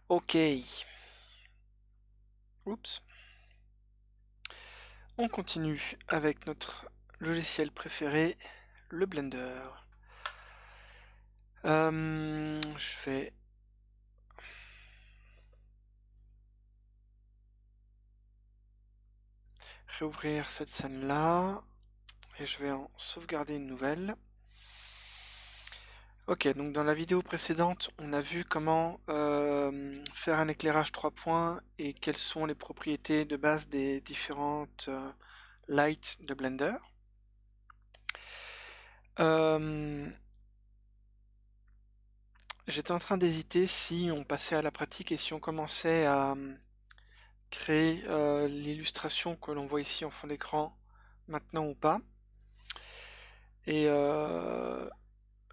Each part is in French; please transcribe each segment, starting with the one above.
Ok. Oups. On continue avec notre logiciel préféré, le Blender. Je vais réouvrir cette scène-là et je vais en sauvegarder une nouvelle. Ok, donc dans la vidéo précédente, on a vu comment faire un éclairage 3 points et quelles sont les propriétés de base des différentes lights de Blender. J'étais en train d'hésiter si on passait à la pratique et si on commençait à créer l'illustration que l'on voit ici en fond d'écran maintenant ou pas. Et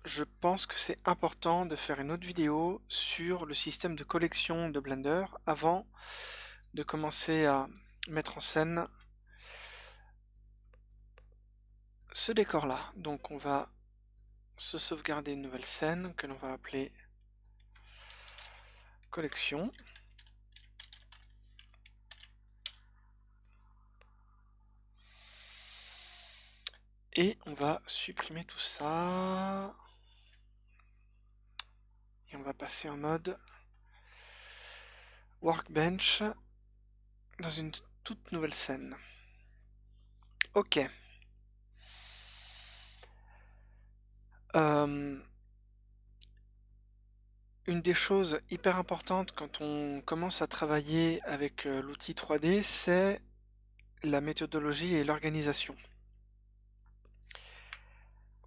je pense que c'est important de faire une autre vidéo sur le système de collection de Blender avant de commencer à mettre en scène ce décor là. Donc on va se sauvegarder une nouvelle scène que l'on va appeler collection. Et on va supprimer tout ça. Et on va passer en mode workbench dans une toute nouvelle scène. Ok. Une des choses hyper importantes quand on commence à travailler avec l'outil 3D, c'est la méthodologie et l'organisation.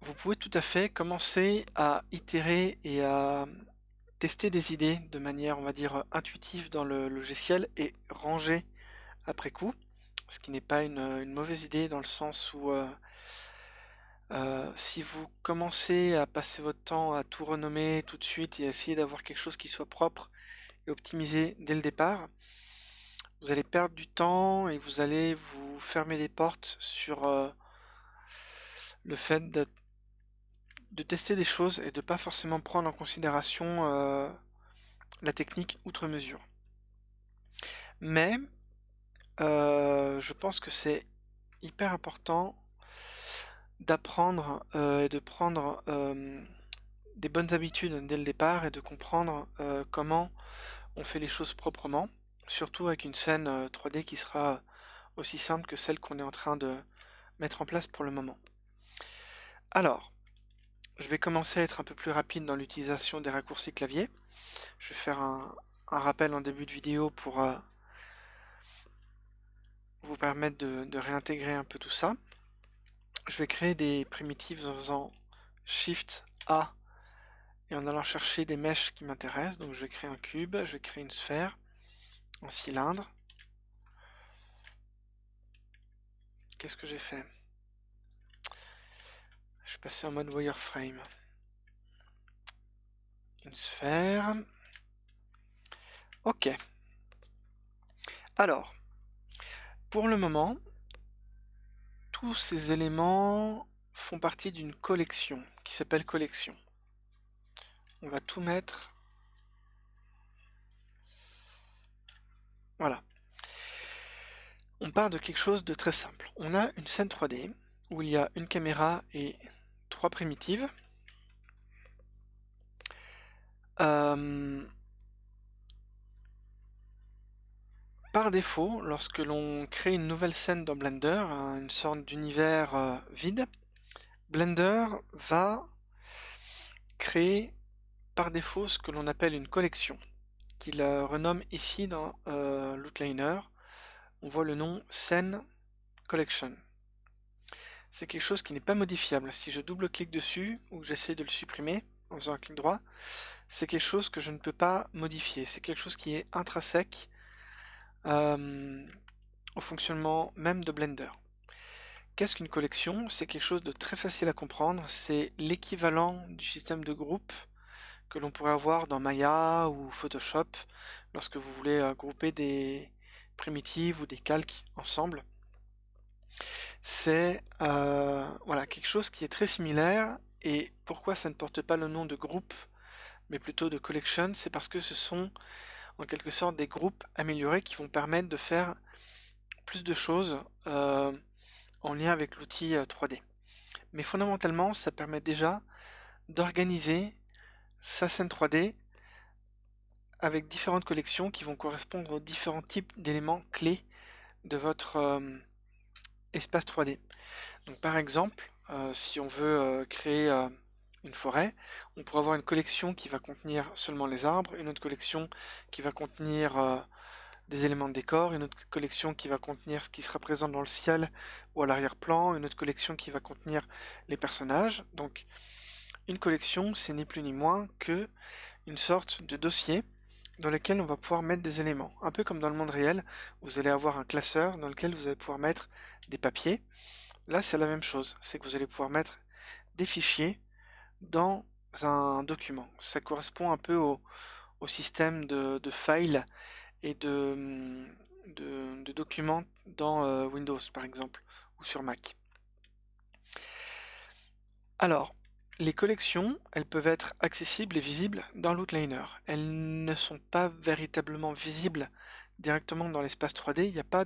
Vous pouvez tout à fait commencer à itérer et à tester des idées de manière, on va dire, intuitive dans le logiciel et ranger après coup, ce qui n'est pas une mauvaise idée dans le sens où si vous commencez à passer votre temps à tout renommer tout de suite et à essayer d'avoir quelque chose qui soit propre et optimisé dès le départ, vous allez perdre du temps et vous allez vous fermer les portes sur le fait de tester des choses et de pas forcément prendre en considération la technique outre mesure. Mais je pense que c'est hyper important d'apprendre et de prendre des bonnes habitudes dès le départ et de comprendre comment on fait les choses proprement, surtout avec une scène 3D qui sera aussi simple que celle qu'on est en train de mettre en place pour le moment. Alors, je vais commencer à être un peu plus rapide dans l'utilisation des raccourcis clavier. Je vais faire un rappel en début de vidéo pour vous permettre de réintégrer un peu tout ça. Je vais créer des primitives en faisant Shift A et en allant chercher des mèches qui m'intéressent. Donc je vais créer un cube, je vais créer une sphère, un cylindre. Qu'est-ce que j'ai fait? Je suis passé en mode wireframe. Une sphère. Ok. Alors, pour le moment, tous ces éléments font partie d'une collection qui s'appelle collection. On va tout mettre. Voilà. On part de quelque chose de très simple. On a une scène 3D où il y a une caméra et 3 primitives. Par défaut, lorsque l'on crée une nouvelle scène dans Blender, une sorte d'univers vide, Blender va créer par défaut ce que l'on appelle une collection, qu'il renomme ici dans l'outliner. On voit le nom Scene Collection. C'est quelque chose qui n'est pas modifiable. Si je double-clique dessus ou que j'essaie de le supprimer en faisant un clic droit, c'est quelque chose que je ne peux pas modifier. C'est quelque chose qui est intrinsèque au fonctionnement même de Blender. Qu'est-ce qu'une collection? C'est quelque chose de très facile à comprendre. C'est l'équivalent du système de groupe que l'on pourrait avoir dans Maya ou Photoshop lorsque vous voulez grouper des primitives ou des calques ensemble. C'est voilà, quelque chose qui est très similaire. Et pourquoi ça ne porte pas le nom de groupe mais plutôt de collection? C'est parce que ce sont en quelque sorte des groupes améliorés qui vont permettre de faire plus de choses en lien avec l'outil 3D. Mais fondamentalement, ça permet déjà d'organiser sa scène 3D avec différentes collections qui vont correspondre aux différents types d'éléments clés de votre espace 3D. Donc par exemple, si on veut créer une forêt, on pourrait avoir une collection qui va contenir seulement les arbres, une autre collection qui va contenir des éléments de décor, une autre collection qui va contenir ce qui sera présent dans le ciel ou à l'arrière-plan, une autre collection qui va contenir les personnages. Donc une collection, c'est ni plus ni moins que une sorte de dossier dans lequel on va pouvoir mettre des éléments. Un peu comme dans le monde réel, vous allez avoir un classeur dans lequel vous allez pouvoir mettre des papiers. Là, c'est la même chose, c'est que vous allez pouvoir mettre des fichiers dans un document. Ça correspond un peu au système de files et de documents dans Windows, par exemple, ou sur Mac. Alors, les collections, elles peuvent être accessibles et visibles dans l'Outliner. Elles ne sont pas véritablement visibles directement dans l'espace 3D. Il n'y a pas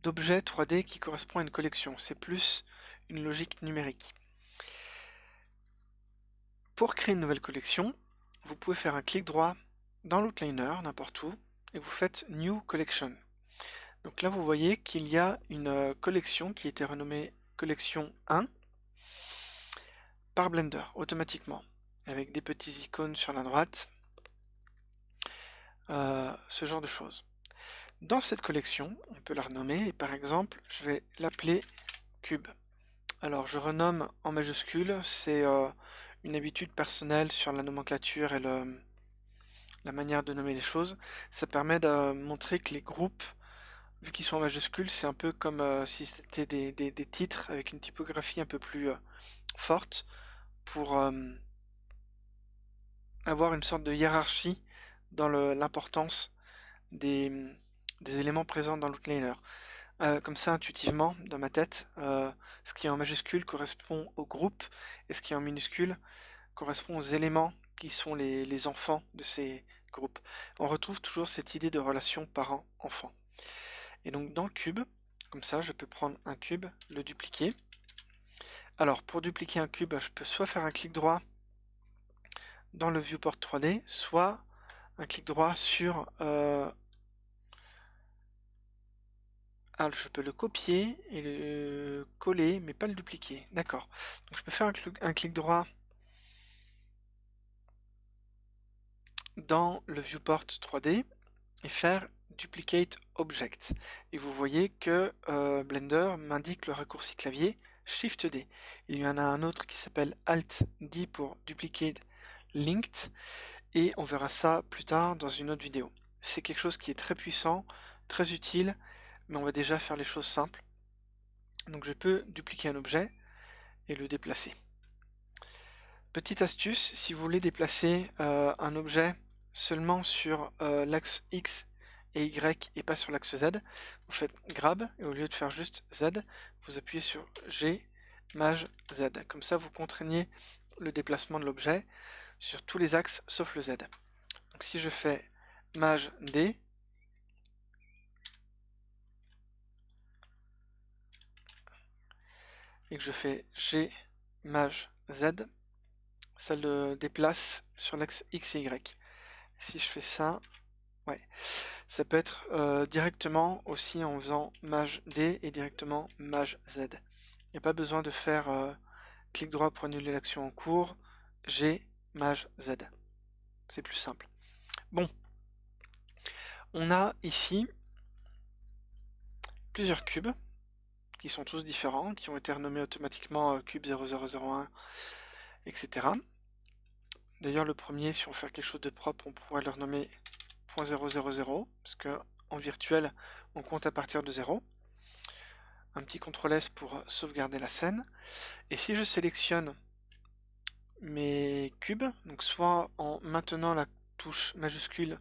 d'objet 3D qui correspond à une collection. C'est plus une logique numérique. Pour créer une nouvelle collection, vous pouvez faire un clic droit dans l'Outliner, n'importe où, et vous faites New Collection. Donc là, vous voyez qu'il y a une collection qui a été renommée Collection 1 par Blender, automatiquement, avec des petits icônes sur la droite, ce genre de choses. Dans cette collection, on peut la renommer, et par exemple, je vais l'appeler Cube. Alors, je renomme en majuscule, c'est une habitude personnelle sur la nomenclature et la manière de nommer les choses. Ça permet de montrer que les groupes, vu qu'ils sont en majuscule, c'est un peu comme si c'était des titres avec une typographie un peu plus forte pour avoir une sorte de hiérarchie dans l'importance des, des éléments présents dans l'outliner. Comme ça, intuitivement, dans ma tête, ce qui est en majuscule correspond au groupe et ce qui est en minuscule correspond aux éléments qui sont les enfants de ces groupes. On retrouve toujours cette idée de relation parent-enfant. Et donc dans le cube, comme ça, je peux prendre un cube, le dupliquer. Alors pour dupliquer un cube, je peux soit faire un clic droit dans le viewport 3D, soit un clic droit sur... alors je peux le copier et le coller, mais pas le dupliquer. D'accord. Donc je peux faire un clic droit dans le viewport 3D et faire Duplicate Object. Et vous voyez que Blender m'indique le raccourci clavier Shift D. Il y en a un autre qui s'appelle Alt D pour Duplicate Linked, et on verra ça plus tard dans une autre vidéo. C'est quelque chose qui est très puissant, très utile, mais on va déjà faire les choses simples. Donc je peux dupliquer un objet et le déplacer. Petite astuce, si vous voulez déplacer un objet seulement sur l'axe X et Y et pas sur l'axe Z, vous faites Grab et au lieu de faire juste Z, vous appuyez sur G, Maj, Z. Comme ça, vous contraignez le déplacement de l'objet sur tous les axes sauf le Z. Donc si je fais Maj D, et que je fais G, Maj, Z, ça le déplace sur l'axe X et Y. Si je fais ça, ouais, ça peut être directement aussi en faisant Maj D et directement Maj Z. Il n'y a pas besoin de faire clic droit pour annuler l'action en cours, G, Maj Z. C'est plus simple. Bon, on a ici plusieurs cubes qui sont tous différents, qui ont été renommés automatiquement cube 0001, etc. D'ailleurs, le premier, si on veut faire quelque chose de propre, on pourrait le renommer .000, parce que en virtuel, on compte à partir de 0. Un petit CTRL S pour sauvegarder la scène. Et si je sélectionne mes cubes, donc soit en maintenant la touche majuscule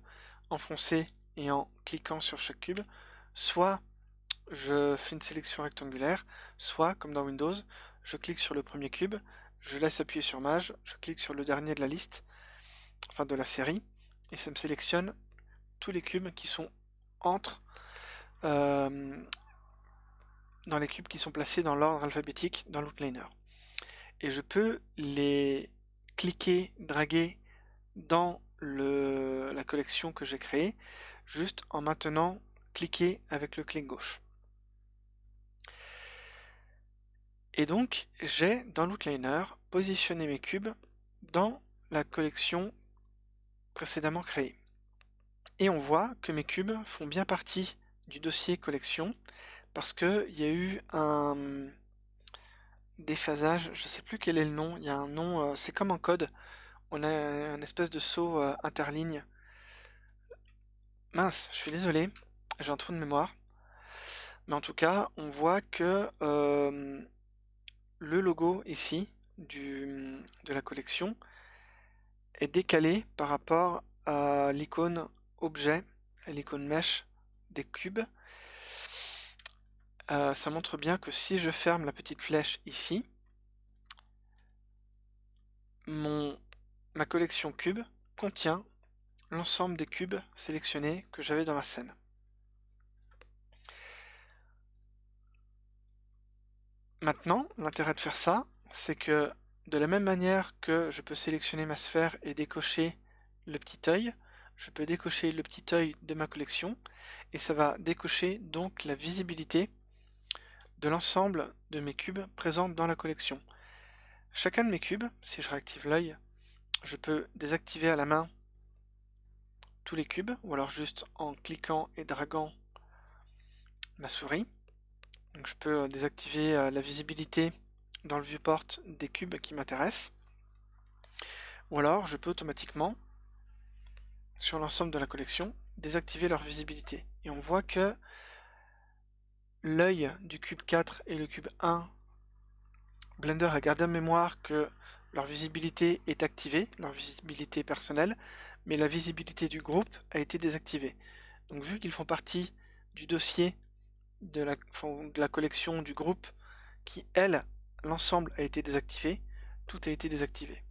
enfoncée et en cliquant sur chaque cube, soit je fais une sélection rectangulaire, soit, comme dans Windows, je clique sur le premier cube, je laisse appuyer sur Maj, je clique sur le dernier de la liste, enfin de la série, et ça me sélectionne tous les cubes qui sont entre dans les cubes qui sont placés dans l'ordre alphabétique dans l'outliner. Et je peux les cliquer, draguer dans la collection que j'ai créée, juste en maintenant cliquer avec le clic gauche. Et donc, j'ai dans l'outliner positionné mes cubes dans la collection précédemment créée. Et on voit que mes cubes font bien partie du dossier collection parce qu'il y a eu un déphasage, je ne sais plus quel est le nom, il y a un nom, c'est comme un code, on a un espèce de saut interligne. Mince, je suis désolé, j'ai un trou de mémoire. Mais en tout cas, on voit que le logo ici de la collection est décalé par rapport à l'icône objet, à l'icône mesh des cubes. Ça montre bien que si je ferme la petite flèche ici, ma collection cube contient l'ensemble des cubes sélectionnés que j'avais dans la scène. Maintenant, l'intérêt de faire ça, c'est que de la même manière que je peux sélectionner ma sphère et décocher le petit œil, je peux décocher le petit œil de ma collection et ça va décocher donc la visibilité de l'ensemble de mes cubes présents dans la collection. Chacun de mes cubes, si je réactive l'œil, je peux désactiver à la main tous les cubes ou alors juste en cliquant et draguant ma souris. Donc je peux désactiver la visibilité dans le viewport des cubes qui m'intéressent. Ou alors je peux automatiquement, sur l'ensemble de la collection, désactiver leur visibilité. Et on voit que l'œil du cube 4 et le cube 1, Blender a gardé en mémoire que leur visibilité est activée, leur visibilité personnelle, mais la visibilité du groupe a été désactivée. Donc vu qu'ils font partie du dossier de la collection du groupe qui, elle, l'ensemble a été désactivé, tout a été désactivé.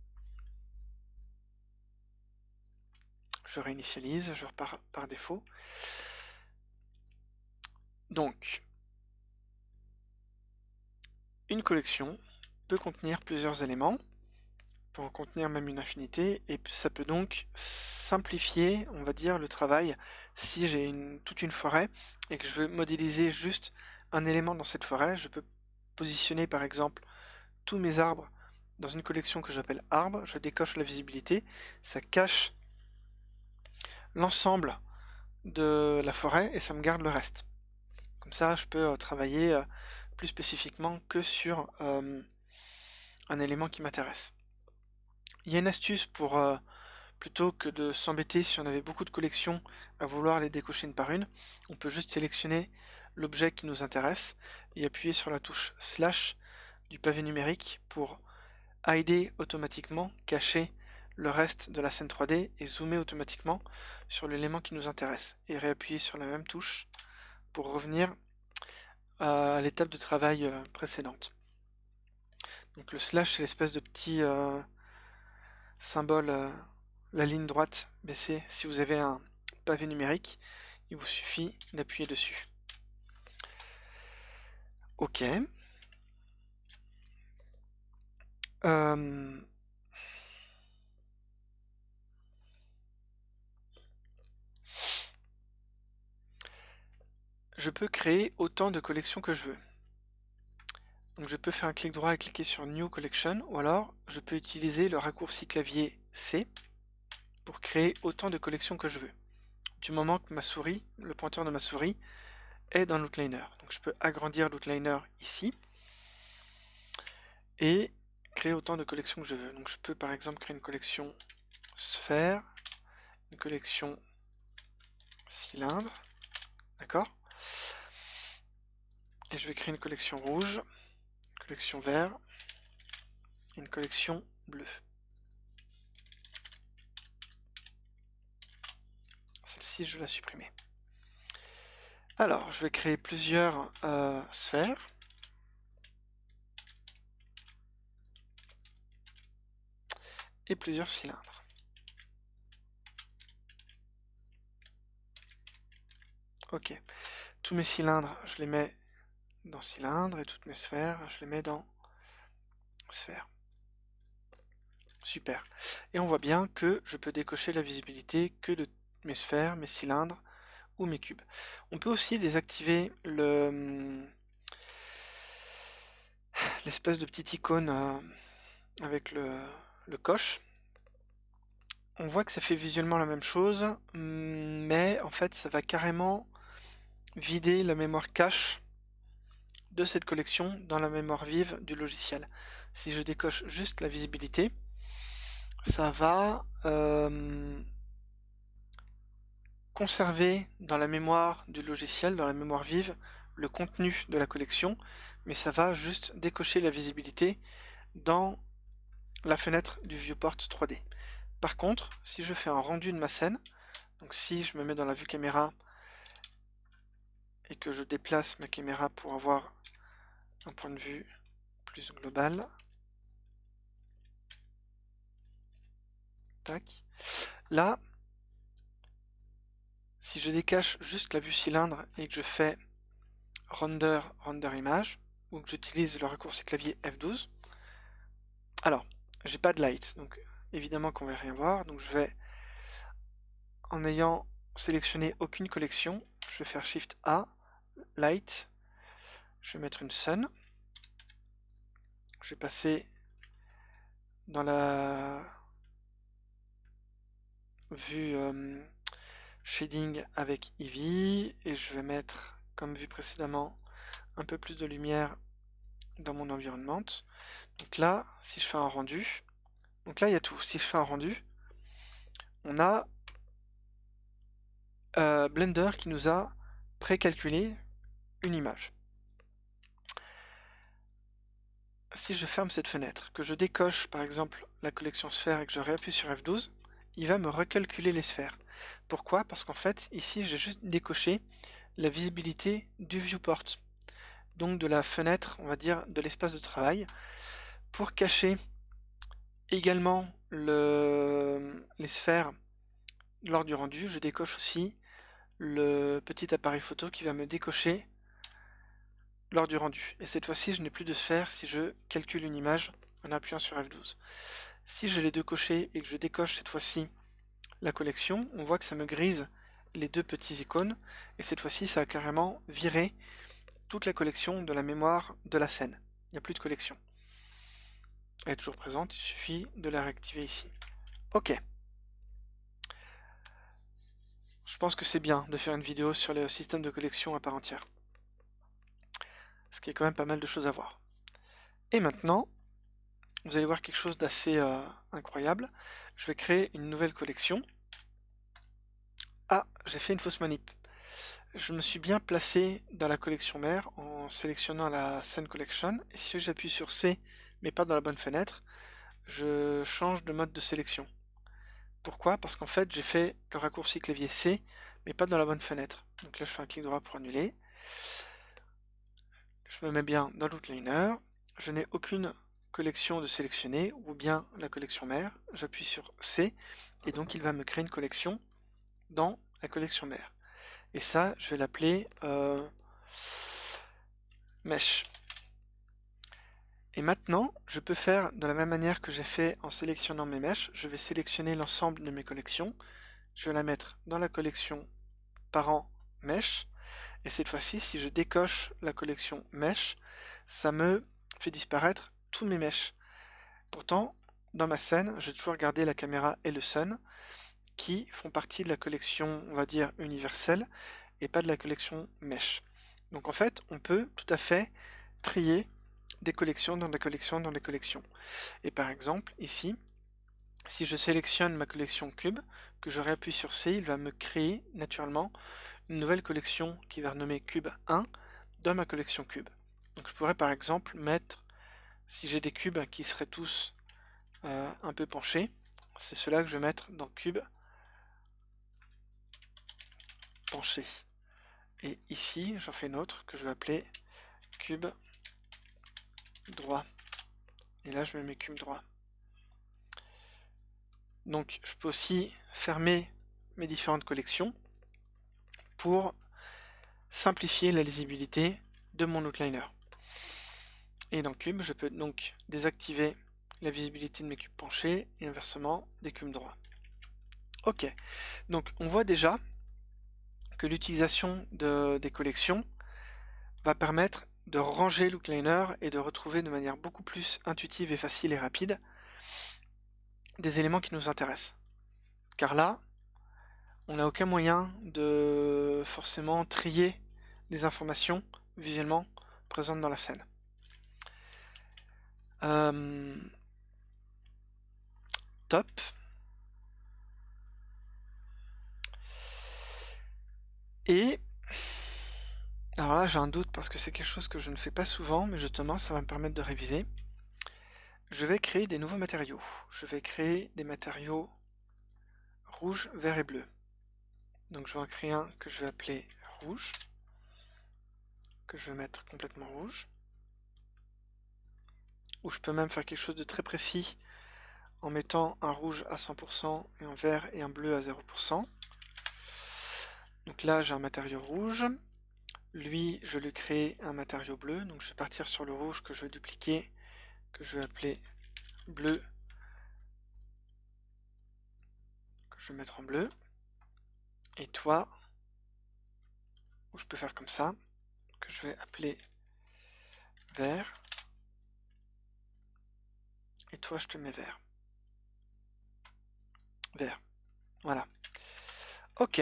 Je réinitialise, je repars par défaut. Donc, une collection peut contenir plusieurs éléments, peut en contenir même une infinité, et ça peut donc simplifier, on va dire, le travail si j'ai toute une forêt et que je veux modéliser juste un élément dans cette forêt. Je peux positionner par exemple tous mes arbres dans une collection que j'appelle arbres, je décoche la visibilité, ça cache l'ensemble de la forêt et ça me garde le reste. Comme ça, je peux travailler plus spécifiquement que sur un élément qui m'intéresse. Il y a une astuce pour, plutôt que de s'embêter si on avait beaucoup de collections à vouloir les décocher une par une, on peut juste sélectionner l'objet qui nous intéresse et appuyer sur la touche slash du pavé numérique pour hider automatiquement, cacher le reste de la scène 3D et zoomer automatiquement sur l'élément qui nous intéresse et réappuyer sur la même touche pour revenir à l'étape de travail précédente. Donc le slash c'est l'espèce de petit symbole, la ligne droite baissée. Si vous avez un pavé numérique, il vous suffit d'appuyer dessus. Ok. Je peux créer autant de collections que je veux. Donc je peux faire un clic droit et cliquer sur New Collection, ou alors je peux utiliser le raccourci clavier C pour créer autant de collections que je veux. Du moment que ma souris, le pointeur de ma souris, est dans l'outliner. Donc je peux agrandir l'outliner ici et créer autant de collections que je veux. Donc je peux par exemple créer une collection sphère, une collection cylindre, d'accord? Et je vais créer une collection rouge, une collection vert et une collection bleue. Celle-ci, je vais la supprimer. Alors, je vais créer plusieurs sphères. Et plusieurs cylindres. Ok. Tous mes cylindres, je les mets dans cylindre et toutes mes sphères, je les mets dans sphère. Super. Et on voit bien que je peux décocher la visibilité que de mes sphères, mes cylindres ou mes cubes. On peut aussi désactiver l'espèce de petite icône avec le coche. On voit que ça fait visuellement la même chose, mais en fait ça va carrément vider la mémoire cache de cette collection dans la mémoire vive du logiciel. Si je décoche juste la visibilité, ça va conserver dans la mémoire du logiciel, dans la mémoire vive, le contenu de la collection, mais ça va juste décocher la visibilité dans la fenêtre du viewport 3D. Par contre, si je fais un rendu de ma scène, donc si je me mets dans la vue caméra et que je déplace ma caméra pour avoir un point de vue plus global, tac, là, si je décache juste la vue cylindre et que je fais render image, ou que j'utilise le raccourci clavier F12, alors, j'ai pas de light, donc évidemment qu'on va rien voir, donc je vais, en ayant sélectionné aucune collection, je vais faire Shift A, Light, je vais mettre une Sun, je vais passer dans la vue Shading avec Eevee, et je vais mettre, comme vu précédemment, un peu plus de lumière dans mon environnement. Donc là, si je fais un rendu, donc là il y a tout, si je fais un rendu, on a Blender qui nous a précalculé une image. Si je ferme cette fenêtre, que je décoche par exemple la collection sphère et que je réappuie sur F12, il va me recalculer les sphères. Pourquoi? Parce qu'en fait, ici j'ai juste décoché la visibilité du viewport, donc de la fenêtre, on va dire, de l'espace de travail. Pour cacher également les sphères lors du rendu, je décoche aussi le petit appareil photo qui va me décocher lors du rendu. Et cette fois-ci, je n'ai plus de sphère si je calcule une image en appuyant sur F12. Si je les deux cochés et que je décoche cette fois-ci la collection, on voit que ça me grise les deux petits icônes, et cette fois-ci, ça a carrément viré toute la collection de la mémoire de la scène. Il n'y a plus de collection. Elle est toujours présente, il suffit de la réactiver ici. Ok. Je pense que c'est bien de faire une vidéo sur le système de collection à part entière. Parce qu'il y a quand même pas mal de choses à voir. Et maintenant, vous allez voir quelque chose d'assez incroyable. Je vais créer une nouvelle collection. Ah, j'ai fait une fausse manip. Je me suis bien placé dans la collection mère en sélectionnant la scène collection. Et si j'appuie sur C, mais pas dans la bonne fenêtre, je change de mode de sélection. Pourquoi? Parce qu'en fait, j'ai fait le raccourci clavier C, mais pas dans la bonne fenêtre. Donc là, je fais un clic droit pour annuler. Je me mets bien dans l'outliner. Je n'ai aucune collection de sélectionner, ou bien la collection mère. J'appuie sur C, et donc il va me créer une collection dans la collection mère. Et ça, je vais l'appeler Mesh. Et maintenant, je peux faire de la même manière que j'ai fait en sélectionnant mes mèches. Je vais sélectionner l'ensemble de mes collections. Je vais la mettre dans la collection parent Mesh. Et cette fois-ci, si je décoche la collection Mesh, ça me fait disparaître tous mes mèches. Pourtant, dans ma scène, j'ai toujours gardé la caméra et le sun, qui font partie de la collection, on va dire, universelle, et pas de la collection Mesh. Donc en fait, on peut tout à fait trier des collections dans des collections dans des collections. Et par exemple, ici, si je sélectionne ma collection cube, que je réappuie sur C, il va me créer naturellement une nouvelle collection qui va renommer cube 1 dans ma collection cube. Donc je pourrais par exemple mettre, si j'ai des cubes qui seraient tous un peu penchés, c'est cela que je vais mettre dans cube penché. Et ici, j'en fais une autre que je vais appeler cube droit. Et là, je mets mes cubes droits. Donc, je peux aussi fermer mes différentes collections pour simplifier la lisibilité de mon outliner. Et dans Cube, je peux donc désactiver la visibilité de mes cubes penchés et inversement des cubes droits. Ok, donc on voit déjà que l'utilisation des collections va permettre de ranger l'outliner et de retrouver de manière beaucoup plus intuitive et facile et rapide des éléments qui nous intéressent. Car là, on n'a aucun moyen de forcément trier les informations visuellement présentes dans la scène. Top. Et alors là, j'ai un doute parce que c'est quelque chose que je ne fais pas souvent, mais justement, ça va me permettre de réviser. Je vais créer des nouveaux matériaux. Je vais créer des matériaux rouge, vert et bleu. Donc je vais en créer un que je vais appeler rouge, que je vais mettre complètement rouge. Ou je peux même faire quelque chose de très précis en mettant un rouge à 100% et un vert et un bleu à 0%. Donc là j'ai un matériau rouge. Lui, je vais lui créer un matériau bleu. Donc je vais partir sur le rouge que je vais dupliquer, que je vais appeler bleu, que je vais mettre en bleu. Et toi, ou je peux faire comme ça, que je vais appeler vert. Et toi, je te mets vert. Vert. Voilà. Ok.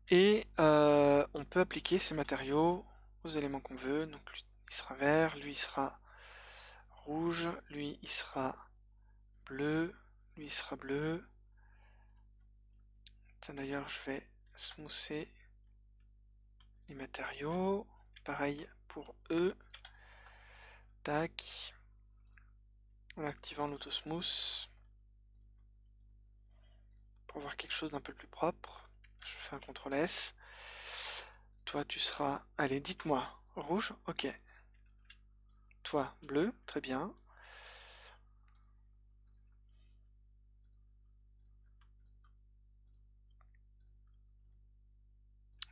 Et on peut appliquer ces matériaux aux éléments qu'on veut. Donc lui, il sera vert, lui, il sera rouge, lui, il sera bleu, lui, il sera bleu. Tiens, d'ailleurs, je vais smoother les matériaux. Pareil pour eux. Tac. En activant l'autosmooth. Pour avoir quelque chose d'un peu plus propre. Je fais un CTRL S. Toi, tu seras... Allez, dites-moi. Rouge, ok. Toi, bleu, très bien.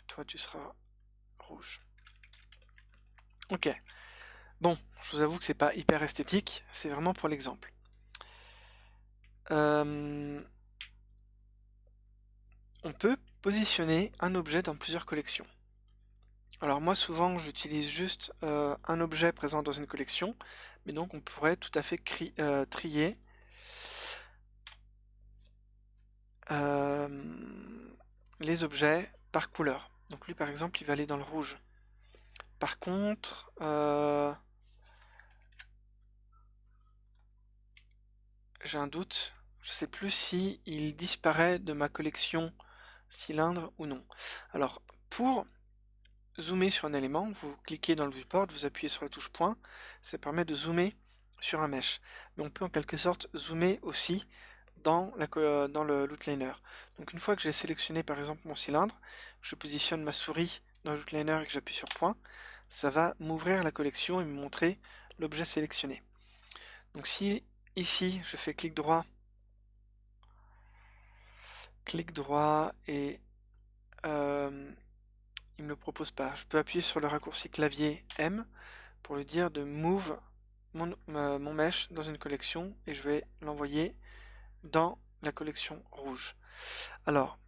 Toi, tu seras rouge. Ok. Bon, je vous avoue que c'est pas hyper esthétique, c'est vraiment pour l'exemple. On peut positionner un objet dans plusieurs collections. Alors moi souvent j'utilise juste un objet présent dans une collection, mais donc on pourrait tout à fait trier les objets par couleur. Donc lui par exemple il va aller dans le rouge. Par contre, j'ai un doute, je sais plus si il disparaît de ma collection cylindre ou non. Alors pour zoomer sur un élément, vous cliquez dans le viewport, vous appuyez sur la touche point, ça permet de zoomer sur un mesh. Mais on peut en quelque sorte zoomer aussi dans l'outliner. Donc une fois que j'ai sélectionné par exemple mon cylindre, je positionne ma souris dans l'outliner et que j'appuie sur point, ça va m'ouvrir la collection et me montrer l'objet sélectionné. Donc si ici je fais clic droit et il me le propose pas. Je peux appuyer sur le raccourci clavier M pour lui dire de move mon mesh dans une collection et je vais l'envoyer dans la collection rouge. Alors,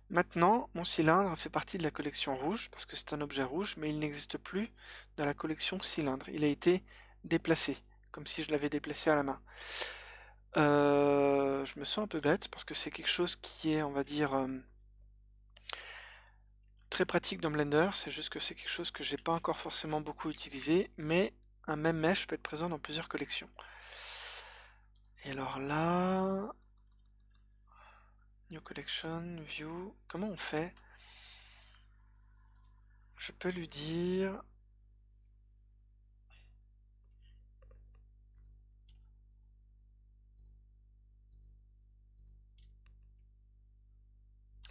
maintenant, mon cylindre fait partie de la collection rouge parce que c'est un objet rouge, mais il n'existe plus dans la collection cylindre. Il a été déplacé, comme si je l'avais déplacé à la main. Je me sens un peu bête parce que c'est quelque chose qui est, on va dire, très pratique dans Blender, c'est juste que c'est quelque chose que j'ai pas encore forcément beaucoup utilisé, mais un même mesh peut être présent dans plusieurs collections. Et alors là, New Collection, View, comment on fait? Je peux lui dire...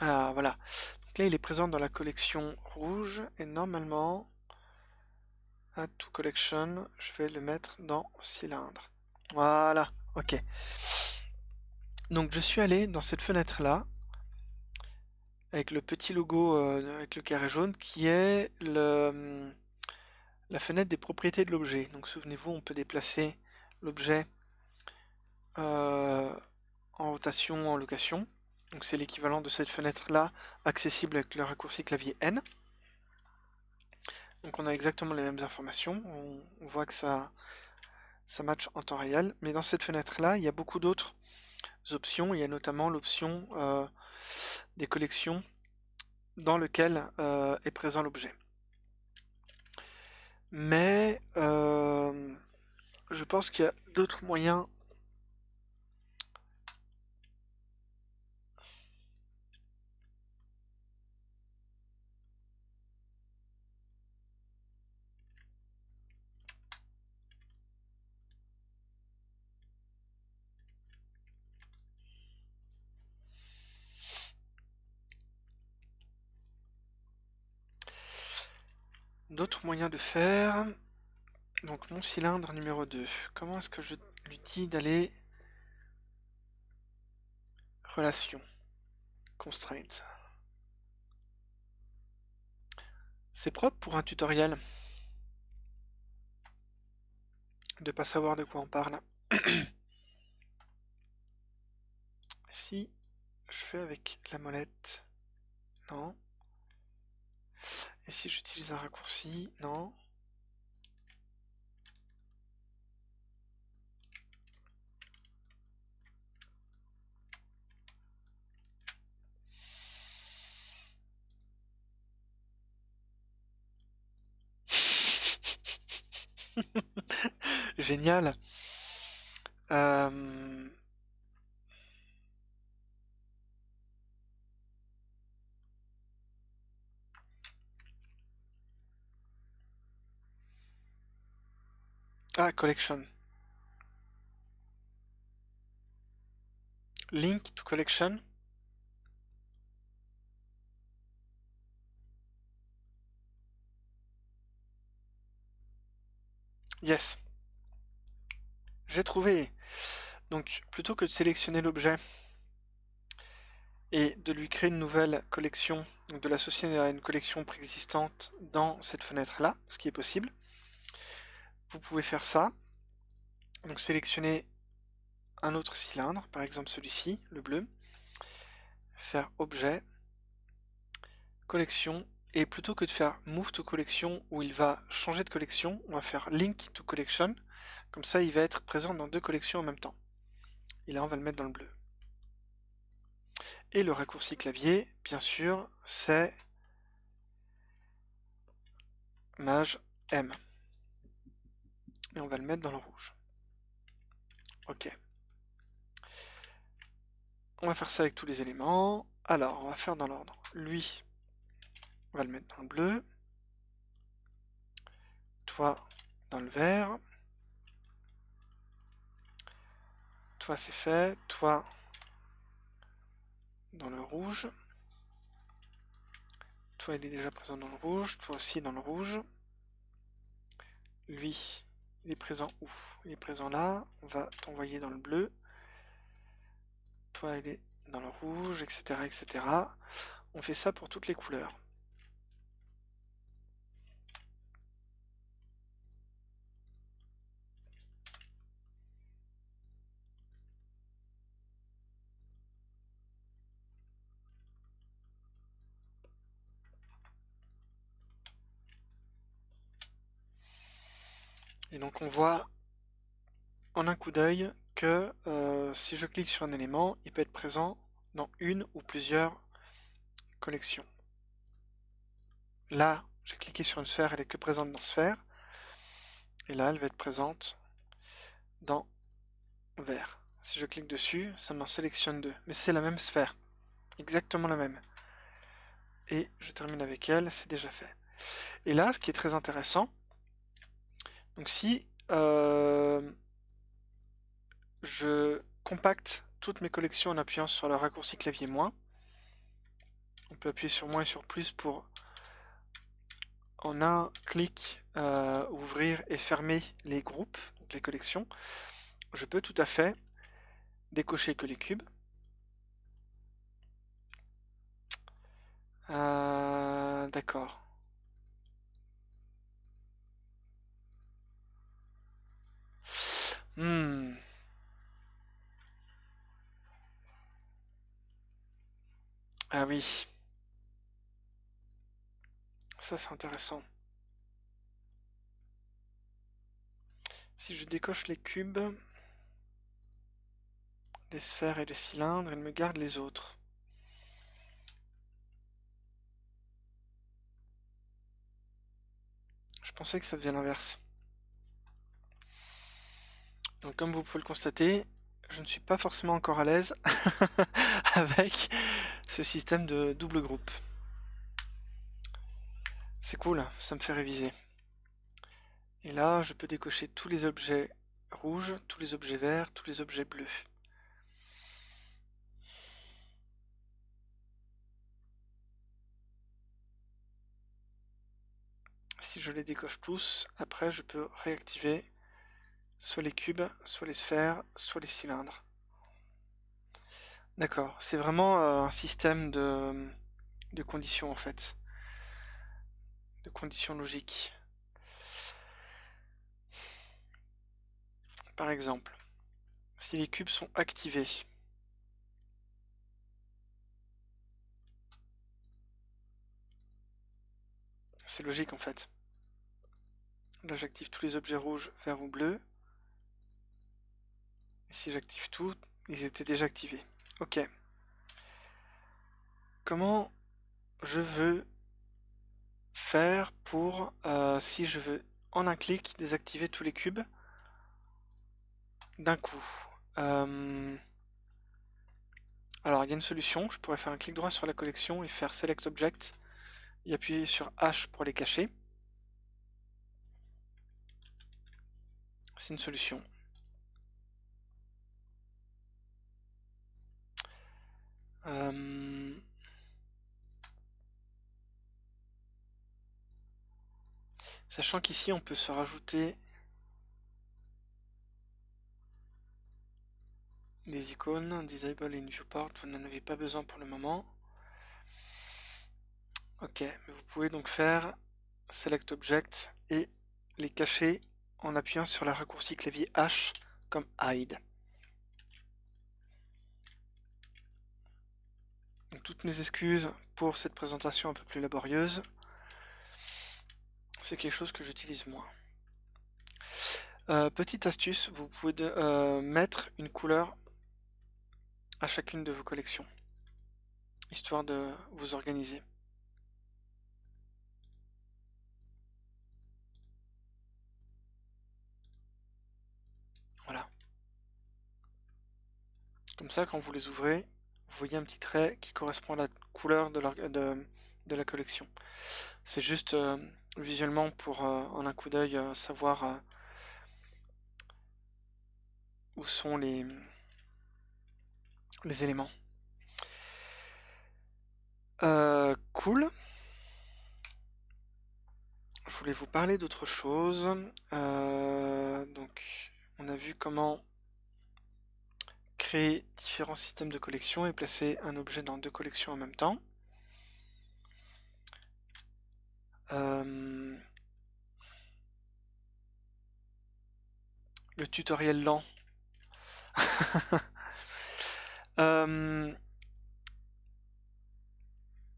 Ah voilà, donc là il est présent dans la collection rouge et normalement, Add to Collection, je vais le mettre dans cylindre. Voilà, ok. Donc je suis allé dans cette fenêtre là avec le petit logo avec le carré jaune qui est la fenêtre des propriétés de l'objet. Donc souvenez-vous, on peut déplacer l'objet en rotation, en location. Donc c'est l'équivalent de cette fenêtre-là, accessible avec le raccourci clavier N. Donc on a exactement les mêmes informations, on voit que ça match en temps réel, mais dans cette fenêtre-là, il y a beaucoup d'autres options. Il y a notamment l'option des collections dans lequel est présent l'objet. Mais je pense qu'il y a d'autres moyens de faire. Donc mon cylindre numéro 2, comment est-ce que je lui dis d'aller relation, constraints. C'est propre pour un tutoriel de pas savoir de quoi on parle. Si je fais avec la molette, non. Et si j'utilise un raccourci, non. Génial. Ah, collection. Link to collection. Yes. J'ai trouvé. Donc, plutôt que de sélectionner l'objet et de lui créer une nouvelle collection, donc de l'associer à une collection préexistante dans cette fenêtre-là, ce qui est possible, vous pouvez faire ça. Donc, sélectionner un autre cylindre, par exemple celui-ci, le bleu, faire objet, collection, et plutôt que de faire move to collection où il va changer de collection, on va faire link to collection, comme ça il va être présent dans deux collections en même temps. Et là on va le mettre dans le bleu. Et le raccourci clavier, bien sûr, c'est Maj M. Et on va le mettre dans le rouge. Ok. On va faire ça avec tous les éléments. Alors, on va faire dans l'ordre. Lui, on va le mettre dans le bleu. Toi, dans le vert. Toi, c'est fait. Toi, dans le rouge. Toi, il est déjà présent dans le rouge. Toi aussi dans le rouge. Lui, il est présent où? Il est présent là. On va t'envoyer dans le bleu. Toi, il est dans le rouge, etc., etc. On fait ça pour toutes les couleurs. Et donc on voit en un coup d'œil que si je clique sur un élément, il peut être présent dans une ou plusieurs collections. Là, j'ai cliqué sur une sphère, elle est que présente dans sphère. Et là, elle va être présente dans vert. Si je clique dessus, ça m'en sélectionne deux. Mais c'est la même sphère. Exactement la même. Et je termine avec elle, c'est déjà fait. Et là, ce qui est très intéressant, donc si je compacte toutes mes collections en appuyant sur le raccourci clavier moins, on peut appuyer sur moins et sur plus pour en un clic ouvrir et fermer les groupes, donc les collections. Je peux tout à fait décocher que les cubes. D'accord. Hmm. Ah oui, ça c'est intéressant. Si je décoche les cubes, les sphères et les cylindres, il me garde les autres. Je pensais que ça faisait l'inverse. Donc comme vous pouvez le constater, je ne suis pas forcément encore à l'aise avec ce système de double groupe. C'est cool, ça me fait réviser. Et là, je peux décocher tous les objets rouges, tous les objets verts, tous les objets bleus. Si je les décoche tous, après je peux réactiver soit les cubes, soit les sphères, soit les cylindres. D'accord, c'est vraiment un système de conditions en fait, de conditions logiques. Par exemple, si les cubes sont activés, c'est logique en fait. Là j'active tous les objets rouges, verts ou bleus. Et si j'active tout, ils étaient déjà activés. Ok. Comment je veux faire pour, si je veux en un clic, désactiver tous les cubes d'un coup? Alors il y a une solution, je pourrais faire un clic droit sur la collection et faire Select Object et appuyer sur H pour les cacher. C'est une solution. Sachant qu'ici on peut se rajouter des icônes, Disable in Viewport, vous n'en avez pas besoin pour le moment. Ok, mais vous pouvez donc faire Select Object et les cacher en appuyant sur la raccourci clavier H comme Hide. Donc, toutes mes excuses pour cette présentation un peu plus laborieuse. C'est quelque chose que j'utilise moins. Petite astuce, vous pouvez mettre une couleur à chacune de vos collections, histoire de vous organiser. Voilà. Comme ça, quand vous les ouvrez, vous voyez un petit trait qui correspond à la couleur de la collection. C'est juste visuellement pour, en un coup d'œil, savoir où sont les éléments. Cool. Je voulais vous parler d'autre chose. Donc, on a vu comment créer différents systèmes de collection et placer un objet dans deux collections en même temps. Le tutoriel lent. Il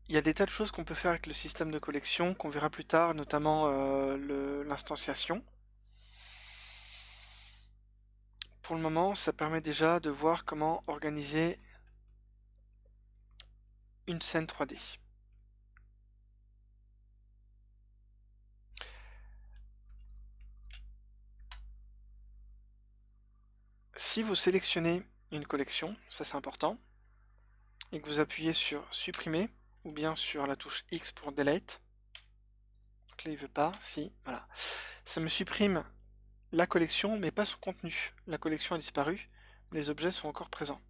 y a des tas de choses qu'on peut faire avec le système de collection, qu'on verra plus tard, notamment l'instanciation. Pour le moment, ça permet déjà de voir comment organiser une scène 3D. Si vous sélectionnez une collection, ça c'est important, et que vous appuyez sur supprimer, ou bien sur la touche X pour delete, donc là il veut pas, si, voilà. Ça me supprime la collection, mais pas son contenu. La collection a disparu, mais les objets sont encore présents.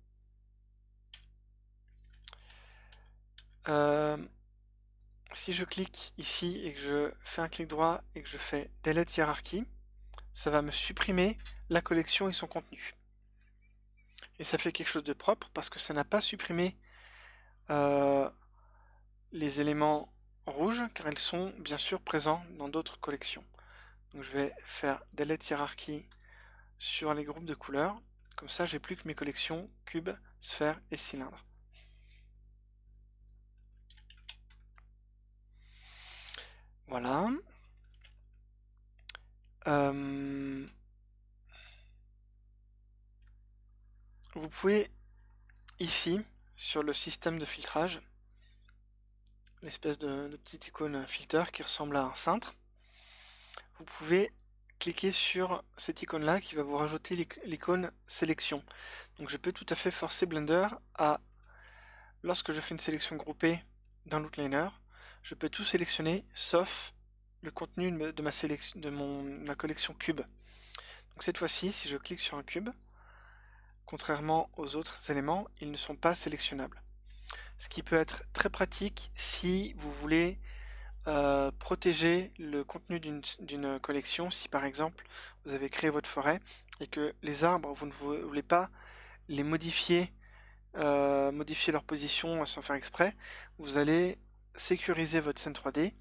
Si je clique ici et que je fais un clic droit et que je fais Delete Hierarchy, ça va me supprimer la collection et son contenu. Et ça fait quelque chose de propre parce que ça n'a pas supprimé les éléments rouges car ils sont bien sûr présents dans d'autres collections. Donc je vais faire delete hiérarchie sur les groupes de couleurs. Comme ça, j'ai plus que mes collections cubes, sphères et cylindres. Voilà. Vous pouvez ici, sur le système de filtrage, l'espèce de petite icône filter qui ressemble à un cintre, vous pouvez cliquer sur cette icône là qui va vous rajouter l'icône sélection. Donc je peux tout à fait forcer Blender à, lorsque je fais une sélection groupée dans l'outliner, je peux tout sélectionner sauf le contenu de ma collection cube. Donc cette fois-ci, si je clique sur un cube, contrairement aux autres éléments, ils ne sont pas sélectionnables. Ce qui peut être très pratique si vous voulez protéger le contenu d'une collection. Si par exemple vous avez créé votre forêt et que les arbres, vous ne voulez pas les modifier, modifier leur position sans faire exprès, vous allez sécuriser votre scène 3D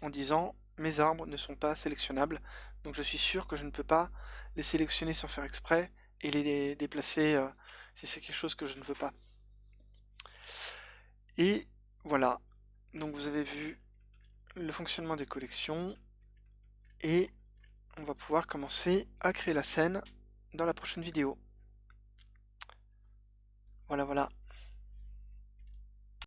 en disant mes arbres ne sont pas sélectionnables, donc je suis sûr que je ne peux pas les sélectionner sans faire exprès et les déplacer si c'est quelque chose que je ne veux pas. Et voilà, donc vous avez vu le fonctionnement des collections et on va pouvoir commencer à créer la scène dans la prochaine vidéo. Voilà, voilà.